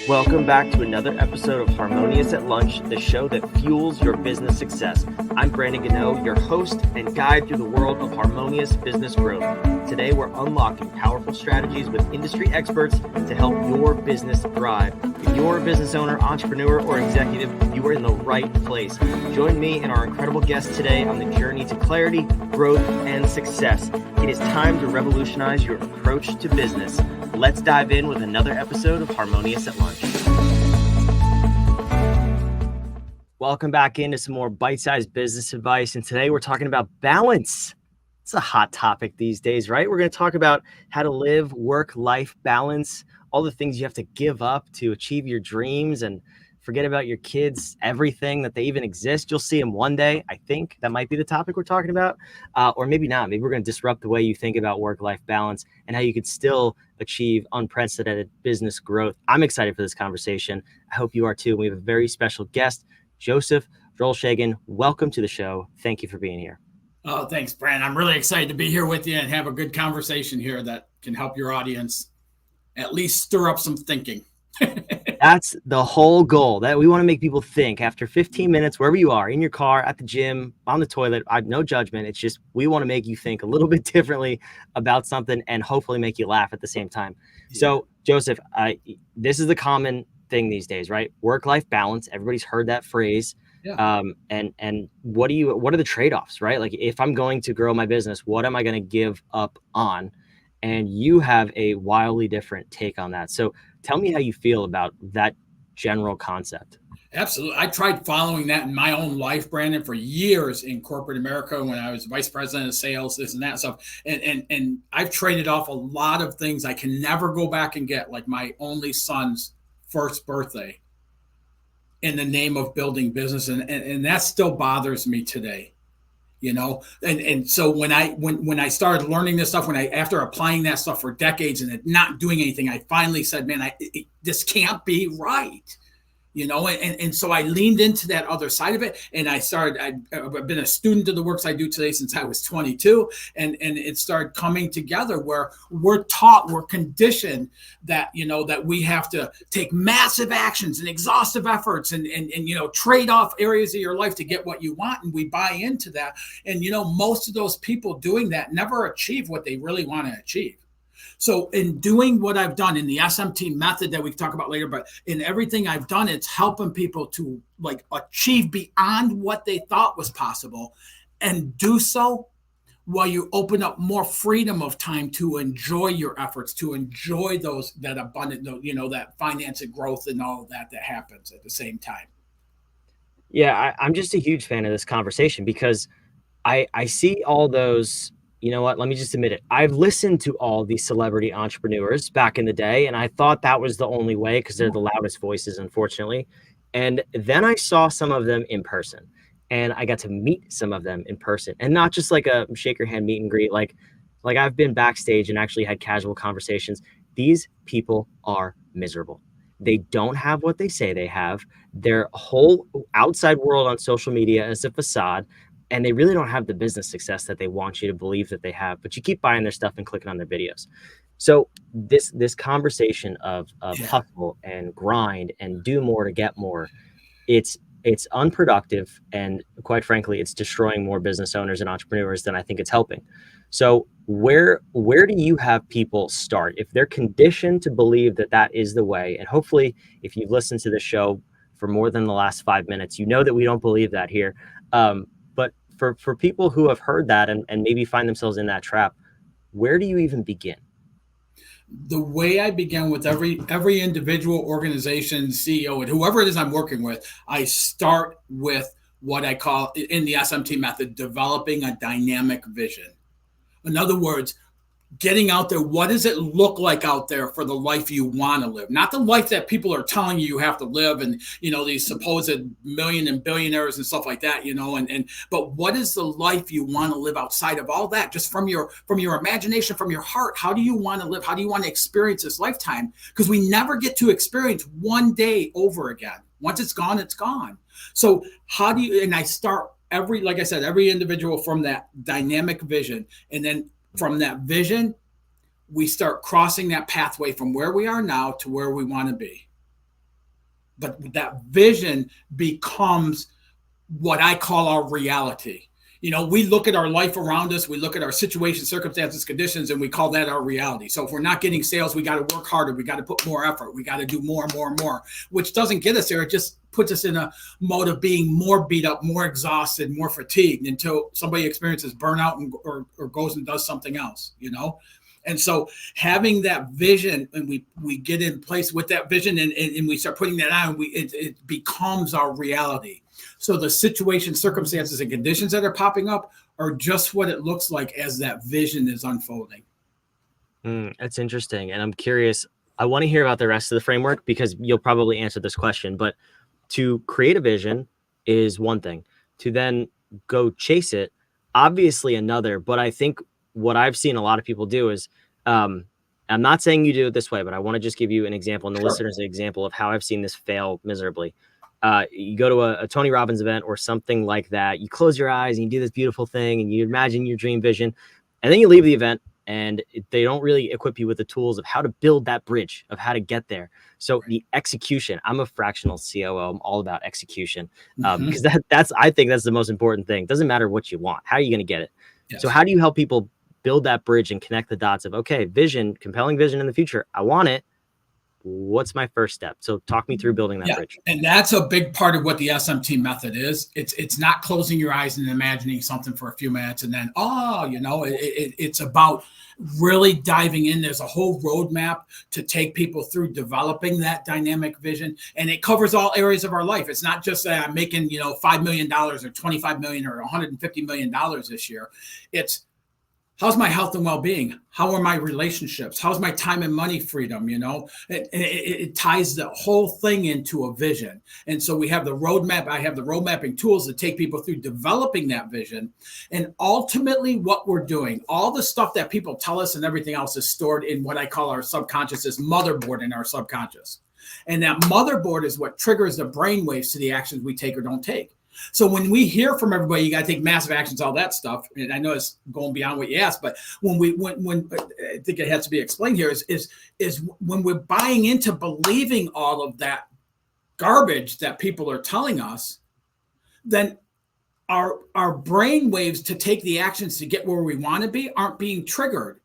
Welcome back to another episode of Harmonious at Lunch, the show that fuels your business success. I'm Brandon Gano, your host and guide through the world of harmonious business growth. Today, we're unlocking powerful strategies with industry experts to help your business thrive. If you're a business owner, entrepreneur, or executive, you are in the right place. Join me and our incredible guests today on the journey to clarity, growth, and success. It is time to revolutionize your approach to business. Let's dive in with another episode of Harmonious at Lunch. Welcome back into some more bite-sized business advice. And today we're talking about balance. It's a hot topic these days, right? We're going to talk about how to live work-life balance, all the things you have to give up to achieve your dreams and forget about your kids, everything that they even exist. You'll see them one day. I think that might be the topic we're talking about, or maybe not. Maybe we're going to disrupt the way you think about work-life balance and how you could still achieve unprecedented business growth. I'm excited for this conversation. I hope you are too. We have a very special guest, Joseph Drolshagen. Welcome to the show. Thank you for being here. Oh, thanks, Brandon. I'm really excited to be here with you and have a good conversation here that can help your audience at least stir up some thinking. That's the whole goal, that we want to make people think after 15 minutes, wherever you are, in your car, at the gym, on the toilet. No judgment. It's just, we want to make you think a little bit differently about something and hopefully make you laugh at the same time. Yeah. So Joseph, this is the common thing these days, right? Work-life balance. Everybody's heard that phrase. Yeah. And what are the trade-offs, right? Like, if I'm going to grow my business, what am I going to give up on? And you have a wildly different take on that. So tell me how you feel about that general concept. Absolutely. I tried following that in my own life, Brandon, for years in corporate America when I was vice president of sales, this and that stuff. And I've traded off a lot of things I can never go back and get, like my only son's first birthday, in the name of building business. And that still bothers me today. You know, and so when I started learning this stuff, after applying that stuff for decades and not doing anything, I finally said, man, this can't be right. You know, and so I leaned into that other side of it, and I've been a student of the works I do today since I was 22, and it started coming together where we're conditioned that, you know, that we have to take massive actions and exhaustive efforts and you know, trade off areas of your life to get what you want, and we buy into that. And, you know, most of those people doing that never achieve what they really want to achieve. So in doing what I've done in the SMT method that we can talk about later, but in everything I've done, it's helping people to like achieve beyond what they thought was possible, and do so while you open up more freedom of time to enjoy your efforts, to enjoy that abundant, you know, that finance and growth and all of that happens at the same time. Yeah, I'm just a huge fan of this conversation because I see all those. You know what? Let me just admit it. I've listened to all these celebrity entrepreneurs back in the day, and I thought that was the only way because they're the loudest voices, unfortunately. And then I saw some of them in person, and I got to meet some of them in person, and not just like a shake your hand meet and greet. Like I've been backstage and actually had casual conversations. These people are miserable. They don't have what they say they have. Their whole outside world on social media is a facade. And they really don't have the business success that they want you to believe that they have, but you keep buying their stuff and clicking on their videos. So this conversation of hustle and grind and do more to get more, it's unproductive. And quite frankly, it's destroying more business owners and entrepreneurs than I think it's helping. So where do you have people start if they're conditioned to believe that is the way? And hopefully, if you've listened to the show for more than the last 5 minutes, you know that we don't believe that here. But for people who have heard that and maybe find themselves in that trap, where do you even begin? The way I begin with every individual organization, CEO, and whoever it is I'm working with, I start with what I call, in the SMT method, developing a dynamic vision. In other words, getting out there, what does it look like out there for the life you want to live? Not the life that people are telling you have to live, and, you know, these supposed million and billionaires and stuff like that, you know, but what is the life you want to live outside of all that? Just from your imagination, from your heart, how do you want to live? How do you want to experience this lifetime? Because we never get to experience one day over again. Once it's gone, it's gone. So how do you, and I start like I said, every individual from that dynamic vision, and then from that vision, we start crossing that pathway from where we are now to where we want to be. but that vision becomes what I call our reality. We look at our life around us, we look at our situation, circumstances, conditions, and we call that our reality. So if we're not getting sales, we got to work harder, we got to put more effort, we got to do more and more and more, which doesn't get us there. It just puts us in a mode of being more beat up, more exhausted, more fatigued until somebody experiences burnout or goes and does something else. And so having that vision, and we get in place with that vision, and we start putting that on, it becomes our reality. So the situation, circumstances, and conditions that are popping up are just what it looks like as that vision is unfolding. That's interesting. And I'm curious, I want to hear about the rest of the framework because you'll probably answer this question, but to create a vision is one thing. To then go chase it, obviously another. But I think what I've seen a lot of people do is, I'm not saying you do it this way, but I want to just give you an example and the listeners an example of how I've seen this fail miserably. You go to a Tony Robbins event or something like that. You close your eyes and you do this beautiful thing and you imagine your dream vision, and then you leave the event and they don't really equip you with the tools of how to build that bridge, of how to get there. So the execution, I'm a fractional COO. I'm all about execution because I think that's the most important thing. It doesn't matter what you want. How are you going to get it? Yes. So how do you help people build that bridge and connect the dots of, okay, vision, compelling vision in the future. I want it. What's my first step? So talk me through building that bridge. And that's a big part of what the SMT method is. It's not closing your eyes and imagining something for a few minutes and then, it's about really diving in. There's a whole roadmap to take people through developing that dynamic vision. And it covers all areas of our life. It's not just that I'm making, $5 million or $25 million or $150 million this year. It's, how's my health and well-being? How are my relationships? How's my time and money freedom? It ties the whole thing into a vision. And so we have the roadmap. I have the road mapping tools to take people through developing that vision. And ultimately what we're doing, all the stuff that people tell us and everything else is stored in what I call our subconscious, is motherboard in our subconscious. And that motherboard is what triggers the brain waves to the actions we take or don't take. So when we hear from everybody, you got to take massive actions, all that stuff. And I know it's going beyond what you asked, but when I think it has to be explained here is when we're buying into believing all of that garbage that people are telling us, then our brain waves to take the actions to get where we want to be aren't being triggered.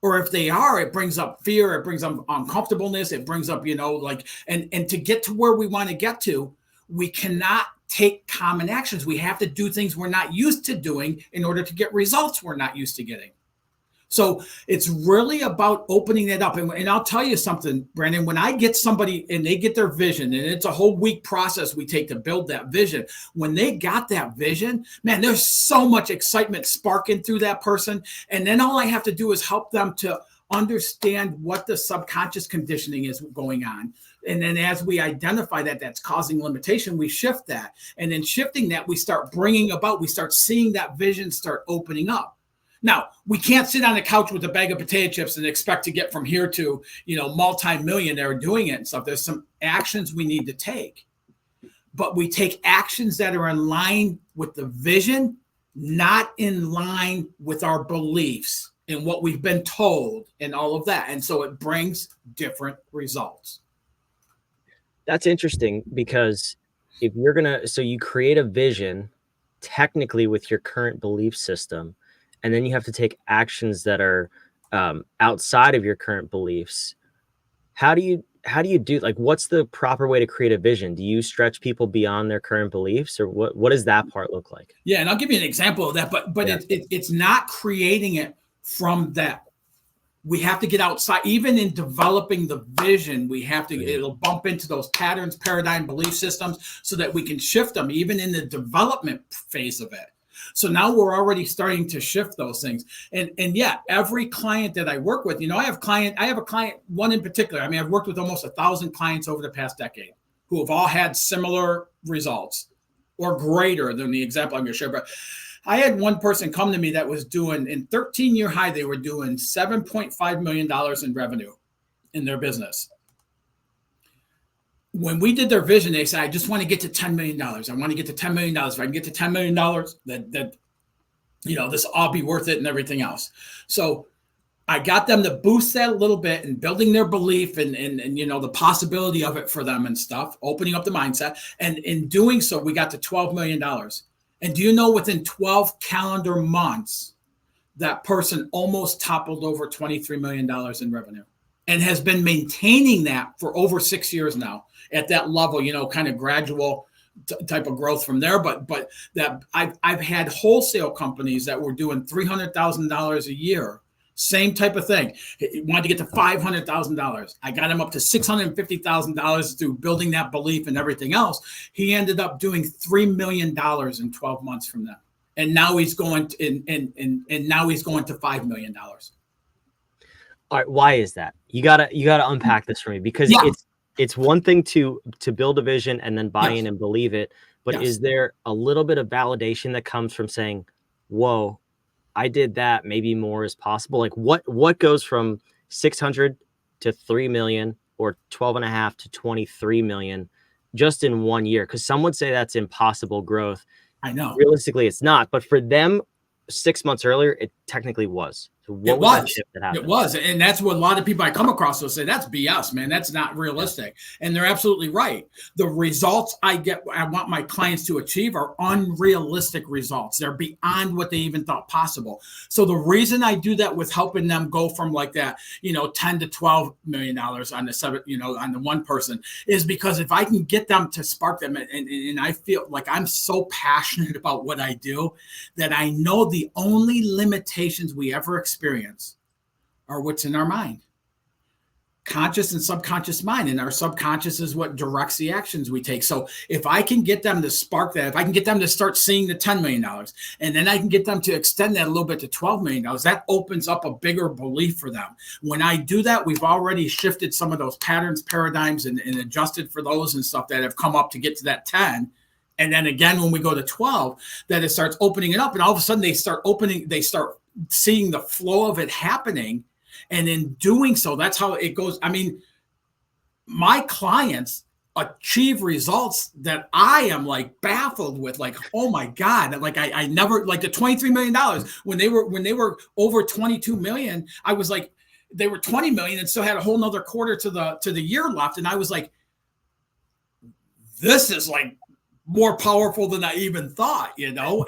Or if they are, it brings up fear, it brings up uncomfortableness, it brings up, and to get to where we want to get to, we cannot take common actions. We have to do things we're not used to doing in order to get results we're not used to getting. So it's really about opening it up. And I'll tell you something, Brandon, when I get somebody and they get their vision, and it's a whole week process we take to build that vision. When they got that vision, man, there's so much excitement sparking through that person. And then all I have to do is help them to understand what the subconscious conditioning is going on. And then as we identify that that's causing limitation, we shift that. And then shifting that, we start we start seeing that vision start opening up. Now, we can't sit on the couch with a bag of potato chips and expect to get from here to, multi-millionaire doing it and stuff. There's some actions we need to take. But we take actions that are in line with the vision, not in line with our beliefs and what we've been told and all of that. And so it brings different results. That's interesting because if you're so you create a vision technically with your current belief system, and then you have to take actions that are outside of your current beliefs. How do you do, like, what's the proper way to create a vision? Do you stretch people beyond their current beliefs, or what does that part look like? Yeah. And I'll give you an example of that, but yeah. It's not creating it from that. We have to get outside. Even in developing the vision, we have to, it'll bump into those patterns, paradigm, belief systems so that we can shift them even in the development phase of it. So now we're already starting to shift those things. And yeah, every client that I work with, I have a client, one in particular. I mean, I've worked with almost 1,000 clients over the past decade who have all had similar results or greater than the example I'm going to share. But I had one person come to me that was doing, in 13-year high, they were doing $7.5 million in revenue in their business. When we did their vision, they said, I just want to get to $10 million. I want to get to $10 million. If I can get to $10 million, that this will all be worth it and everything else. So I got them to boost that a little bit and building their belief and you know the possibility of it for them and stuff, opening up the mindset. And in doing so, we got to $12 million. And do you know within 12 calendar months, that person almost toppled over $23 million in revenue and has been maintaining that for over 6 years now at that level, you know, kind of gradual type of growth from there. But that I've had wholesale companies that were doing $300,000 a year. Same type of thing. He wanted to get to $500,000. I got him up to $650,000 through building that belief and everything else. He ended up doing $3 million in 12 months from that. And now he's going to, and now he's going to $5 million. All right, why is that? You gotta unpack this for me, because it's one thing to build a vision and then buy in and believe it, but is there a little bit of validation that comes from saying, whoa, I did that, maybe more is possible? Like what goes from 600 to 3 million or 12.5 to 23 million just in 1 year? Because some would say that's impossible growth. I know. Realistically, it's not. But for them, 6 months earlier, it technically was. So what was that shift that happened? It was. And that's what a lot of people I come across will say, that's BS, man. That's not realistic. And they're absolutely right. The results I want my clients to achieve are unrealistic results. They're beyond what they even thought possible. So the reason I do that with helping them go from like that, you know, 10 to $12 million on the seven, you know, on the one person, is because if I can get them to spark them, and I feel like I'm so passionate about what I do that I know the only limitations we ever experience are what's in our mind, conscious and subconscious mind. And our subconscious is what directs the actions we take. So if I can get them to spark that, if I can get them to start seeing the $10 million, and then I can get them to extend that a little bit to $12 million, that opens up a bigger belief for them. When I do that, we've already shifted some of those patterns, paradigms, and adjusted for those and stuff that have come up to get to that 10. And then again, when we go to 12, that it starts opening it up, and all of a sudden they start seeing the flow of it happening. And in doing so, that's how it goes. I mean, my clients achieve results that I am like baffled with, like, oh my God, like I never, like the $23 million when they were over 22 million, I was like, they were 20 million and still had a whole nother quarter to the year left. And I was like, this is like more powerful than I even thought, you know.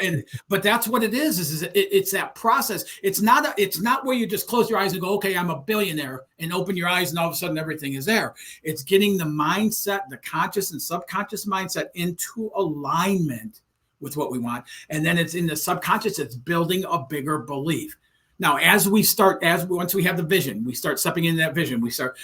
But that's what it is it's that process. It's not where you just close your eyes and go, okay, I'm a billionaire, and open your eyes and all of a sudden everything is there. It's getting the mindset, the conscious and subconscious mindset into alignment with what we want. And then it's in the subconscious, it's building a bigger belief. Now, once we have the vision, we start stepping into that vision. We start,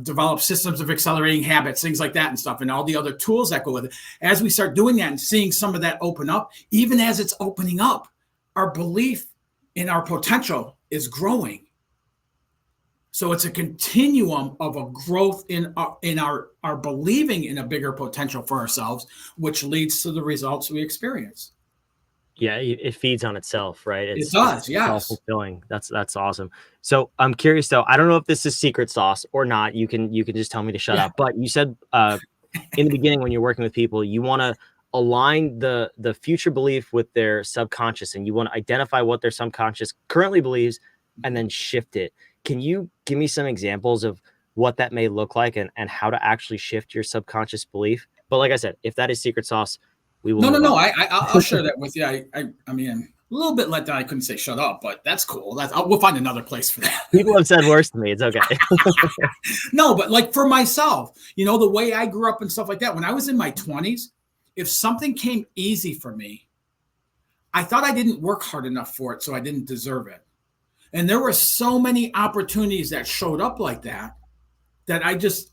develop systems of accelerating habits, things like that and stuff, and all the other tools that go with it. As we start doing that and seeing some of that open up, even as it's opening up, our belief in our potential is growing. So it's a continuum of a growth in our believing in a bigger potential for ourselves, which leads to the results we experience. Yeah, it feeds on itself, right? It does, yes. Self-fulfilling. That's awesome. So I'm curious though. I don't know if this is secret sauce or not. You can just tell me to shut up. But you said in the beginning when you're working with people, you want to align the future belief with their subconscious, and you want to identify what their subconscious currently believes, and then shift it. Can you give me some examples of what that may look like and how to actually shift your subconscious belief? But like I said, if that is secret sauce, we will. No. I'll share that with you. I mean, a little bit let that. I couldn't say shut up, but that's cool. We'll find another place for that. People have said worse to me. It's okay. No, but like for myself, the way I grew up and stuff like that, when I was in my 20s, if something came easy for me, I thought I didn't work hard enough for it, so I didn't deserve it. And there were so many opportunities that showed up like that I just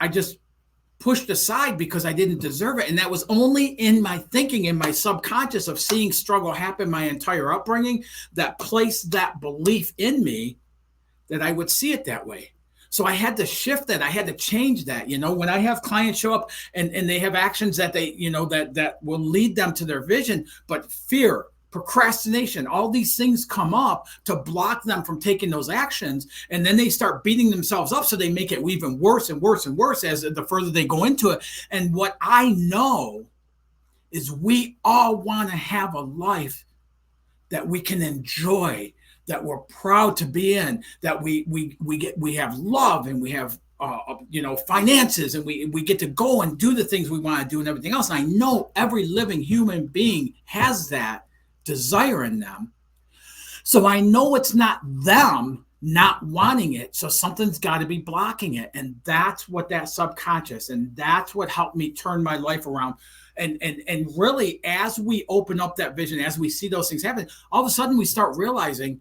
pushed aside because I didn't deserve it. And that was only in my thinking, in my subconscious of seeing struggle happen my entire upbringing, that placed that belief in me that I would see it that way. So I had to shift that. I had to change that. When I have clients show up and they have actions that they, that will lead them to their vision, but fear, procrastination, all these things come up to block them from taking those actions. And then they start beating themselves up. So they make it even worse and worse and worse as the further they go into it. And what I know is we all want to have a life that we can enjoy, that we're proud to be in, that we have love, and we have finances, and we get to go and do the things we want to do and everything else. And I know every living human being has that desire in them. So I know it's not them not wanting it. So something's got to be blocking it. And that's what that subconscious, and that's what helped me turn my life around. And really, as we open up that vision, as we see those things happen, all of a sudden we start realizing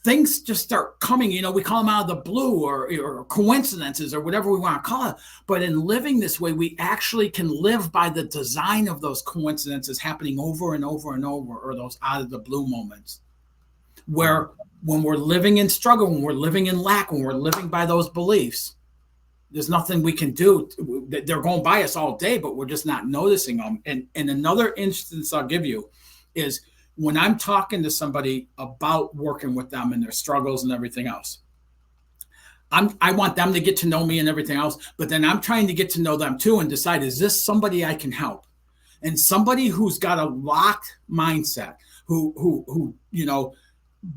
things just start coming. We call them out of the blue, or coincidences, or whatever we want to call it. But in living this way, we actually can live by the design of those coincidences happening over and over and over, or those out of the blue moments, where when we're living in struggle, when we're living in lack, when we're living by those beliefs, there's nothing we can do. They're going by us all day, but we're just not noticing them. And another instance I'll give you is when I'm talking to somebody about working with them and their struggles and everything else. I want them to get to know me and everything else, but then I'm trying to get to know them too and decide, is this somebody I can help? And somebody who's got a locked mindset, who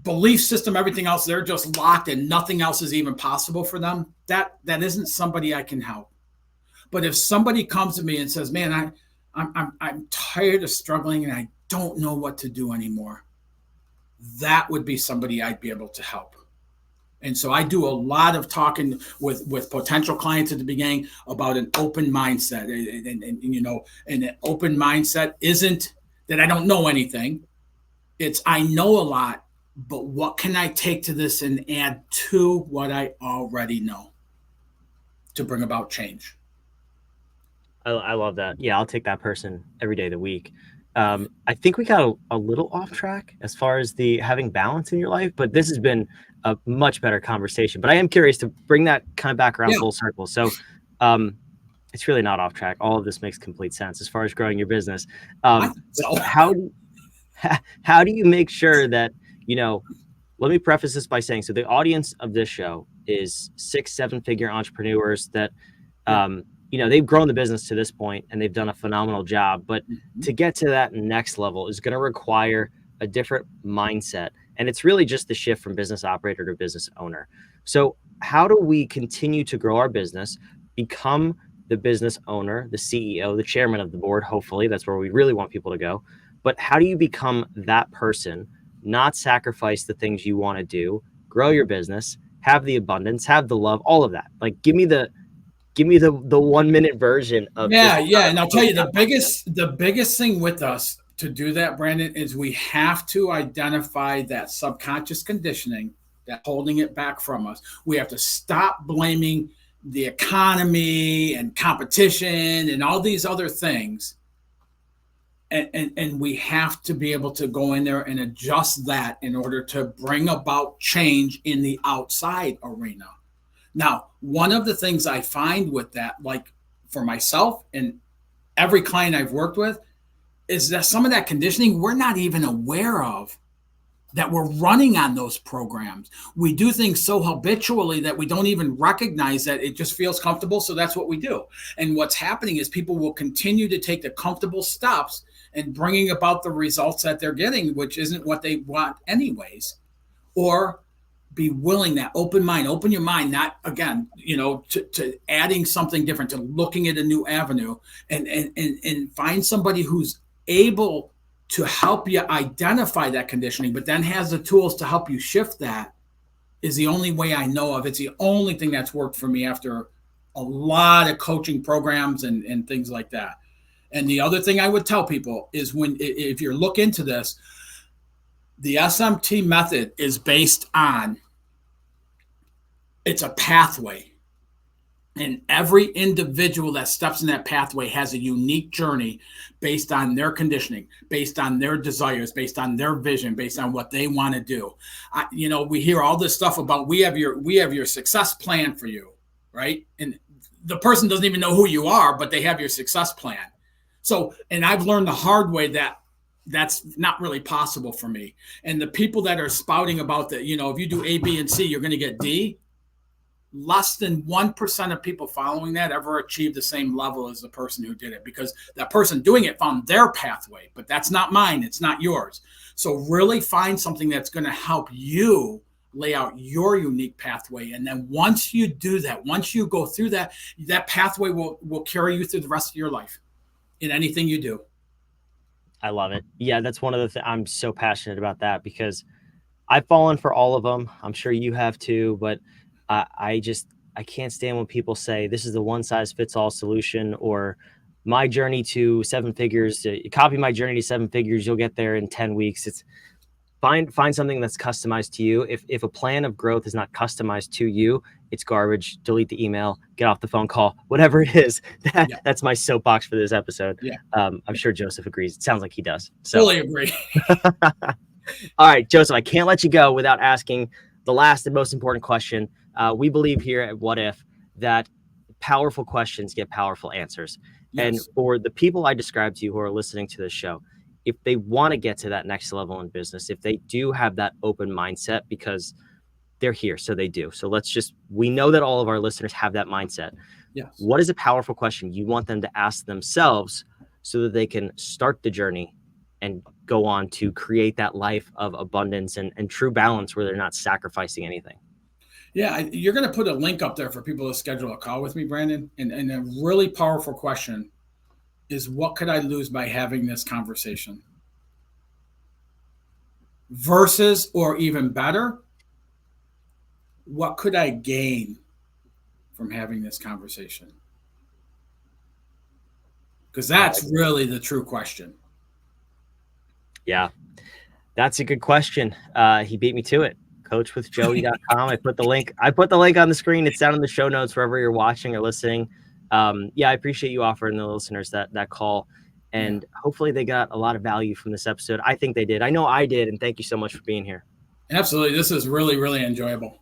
belief system, everything else, they're just locked and nothing else is even possible for them, that isn't somebody I can help. But if somebody comes to me and says, man, I'm tired of struggling and I don't know what to do anymore, that would be somebody I'd be able to help. And so I do a lot of talking with potential clients at the beginning about an open mindset. And an open mindset isn't that I don't know anything. It's I know a lot, but what can I take to this and add to what I already know to bring about change? I love that. Yeah, I'll take that person every day of the week. I think we got a little off track as far as the having balance in your life, but this has been a much better conversation. But I am curious to bring that kind of back around full circle. So it's really not off track. All of this makes complete sense as far as growing your business. How do you make sure that, let me preface this by saying, so the audience of this show is 6-7-figure entrepreneurs that, they've grown the business to this point and they've done a phenomenal job, but to get to that next level is going to require a different mindset. And it's really just the shift from business operator to business owner. So how do we continue to grow our business, become the business owner, the CEO, the chairman of the board? Hopefully that's where we really want people to go. But how do you become that person, not sacrifice the things you want to do, grow your business, have the abundance, have the love, all of that? Like, give me the 1 minute version of And I'll tell you the biggest thing with us to do that, Brandon, is we have to identify that subconscious conditioning that's holding it back from us. We have to stop blaming the economy and competition and all these other things. And we have to be able to go in there and adjust that in order to bring about change in the outside arena. Now, one of the things I find with that, like for myself and every client I've worked with, is that some of that conditioning we're not even aware of, that we're running on those programs. We do things so habitually that we don't even recognize that it just feels comfortable. So that's what we do. And what's happening is people will continue to take the comfortable steps and bringing about the results that they're getting, which isn't what they want anyways, or be willing, that open mind, open your mind, not again, to adding something different, to looking at a new avenue, and find somebody who's able to help you identify that conditioning, but then has the tools to help you shift that, is the only way I know of. It's the only thing that's worked for me after a lot of coaching programs and things like that. And the other thing I would tell people is if you look into this, the SMT method is based on, it's a pathway. And every individual that steps in that pathway has a unique journey based on their conditioning, based on their desires, based on their vision, based on what they want to do. We hear all this stuff about we have your success plan for you, right? And the person doesn't even know who you are, but they have your success plan. So, and I've learned the hard way that that's not really possible for me. And the people that are spouting about that, if you do A, B, and C, you're going to get D. less than 1% of people following that ever achieve the same level as the person who did it, because that person doing it found their pathway, but that's not mine. It's not yours. So really find something that's going to help you lay out your unique pathway. And then once you do that, once you go through that, that pathway will carry you through the rest of your life in anything you do. I love it. Yeah, that's one of the things I'm so passionate about, that because I've fallen for all of them. I'm sure you have too, but I can't stand when people say this is the one size fits all solution, or my journey to seven figures. Copy my journey to seven figures. You'll get there in 10 weeks. It's find something that's customized to you. If a plan of growth is not customized to you, it's garbage. Delete the email, get off the phone call, whatever it is. Yeah. That's my soapbox for this episode. Yeah. I'm sure Joseph agrees. It sounds like he does. So Fully agree. all right, Joseph, I can't let you go without asking the last and most important question. We believe here at What If that powerful questions get powerful answers. Yes. And for the people I described to you who are listening to this show, if they want to get to that next level in business, if they do have that open mindset, because they're here, so they do. So we know that all of our listeners have that mindset. Yes. What is a powerful question you want them to ask themselves so that they can start the journey and go on to create that life of abundance and true balance where they're not sacrificing anything? Yeah, you're going to put a link up there for people to schedule a call with me, Brandon. And a really powerful question is, what could I lose by having this conversation? Versus, or even better, what could I gain from having this conversation? Because that's really the true question. Yeah, that's a good question. He beat me to it. Coachwithjoey.com. I put the link on the screen. It's down in the show notes wherever you're watching or listening. Yeah, I appreciate you offering the listeners that call, and hopefully they got a lot of value from this episode. I think they did. I know I did, and thank you so much for being here. Absolutely. This is really, really enjoyable.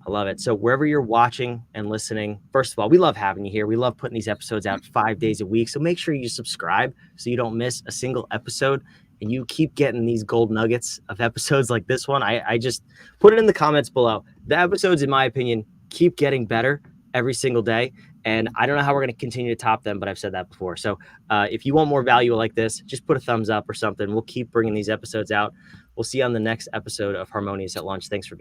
I love it. So wherever you're watching and listening, first of all, we love having you here. We love putting these episodes out 5 days a week. So make sure you subscribe so you don't miss a single episode, and you keep getting these gold nuggets of episodes like this one. I just put it in the comments below. The episodes, in my opinion, keep getting better every single day. And I don't know how we're going to continue to top them, but I've said that before. So if you want more value like this, just put a thumbs up or something. We'll keep bringing these episodes out. We'll see you on the next episode of Harmonious at Lunch. Thanks for being